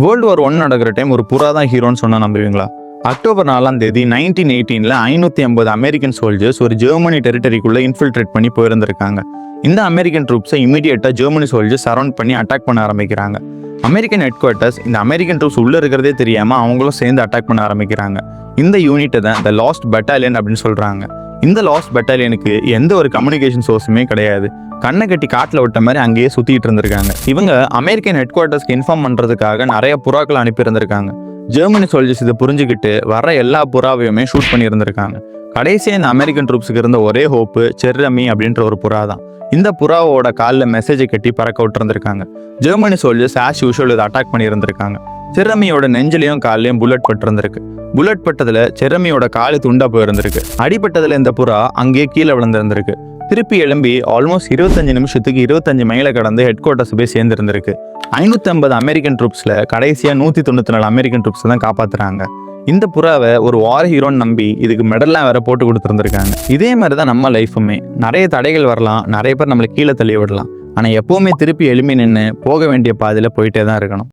World war 1 நடக்கிற time ஒரு புறா தான் ஹீரோன்னு சொன்னா நம்புவீங்களா? அக்டோபர் 4ஆம் தேதி 1918ல 550 அமெரிக்கன் சோல்ஜர்ஸ் ஒரு ஜெர்மனி டெரிட்டரிக்குள்ள இன்ஃபில்ட்ரேட் பண்ணி போயிருந்திருக்காங்க. இந்த அமெரிக்கன் ட்ரூப்ஸை இமீடியட்டா ஜெர்மனி சோல்ஜர்ஸ் சரௌண்ட் பண்ணி அட்டாக் பண்ண ஆரம்பிக்கிறாங்க. அமெரிக்கன் ஹெட் குவார்ட்டர்ஸ் இந்த அமெரிக்கன் ட்ரூப்ஸ் உள்ள இருக்கிறதே தெரியாம அவங்களும் சேர்ந்து அட்டாக் பண்ண ஆரம்பிக்கிறாங்க. இந்த யூனிட்டை தான் த லாஸ்ட் பட்டாலியன் அப்படின்னு சொல்றாங்க. இந்த லாஸ்ட் பட்டாலியனுக்கு எந்த ஒரு கம்யூனிகேஷன் சோர்ஸுமே கிடையாது. கண்ணை கட்டி காட்டில் விட்ட மாதிரி அங்கேயே சுத்திட்டு இருந்திருக்காங்க. இவங்க அமெரிக்கன் ஹெட் குவார்ட்டர்ஸ்க்கு இன்ஃபார்ம் பண்றதுக்காக நிறைய புறாக்களை அனுப்பி இருந்திருக்காங்க. ஜெர்மனி சோல்ஜர்ஸ் இதை புரிஞ்சுக்கிட்டு வர எல்லா புறாவையுமே ஷூட் பண்ணி இருந்திருக்காங்க. கடைசியாக இந்த அமெரிக்கன் ட்ரூப்ஸுக்கு இருந்த ஒரே ஹோப்பு செர்ரமி அப்படின்ற ஒரு புறா தான். இந்த புறாவோட காலில் மெசேஜை கட்டி பறக்க விட்டுருந்துருக்காங்க. ஜெர்மனி சோல்ஜர்ஸ் ஆஸ் யூஷுவல் இதை அட்டாக் பண்ணி இருந்திருக்காங்க. செர்ரமியோட நெஞ்சிலையும் காலையும் புல்லட் பட்டிருந்திருக்கு. புல்லட் பட்டதுல செர்ரமியோட காலு துண்டா போயிருந்திருக்கு. அடிப்பட்டதுல இந்த புறா அங்கேயே கீழே விழுந்திருந்திருக்கு. திருப்பி எழும்பி ஆல்மோஸ்ட் 25 நிமிஷத்துக்கு 25 மைலை கடந்து ஹெட் குவார்ட்டர்ஸ் போய் சேர்ந்திருந்திருக்கு. 550 அமெரிக்கன் ட்ரூப்ஸ்ல கடைசியா 194 அமெரிக்கன் ட்ரூப்ஸ் தான் காப்பாத்துறாங்க. இந்த புறாவை ஒரு வார் ஹீரோன்னு நம்பி இதுக்கு மெடல்லாம் வேற போட்டு கொடுத்துருந்துருக்காங்க. இதே மாதிரி தான் நம்ம லைஃபுமே. நிறைய தடைகள் வரலாம், நிறைய பேர் நம்மளை கீழே தள்ளி விடலாம். ஆனா எப்பவுமே திருப்பி எழுப்பி நின்று போக வேண்டிய பாதையில போயிட்டே தான் இருக்கணும்.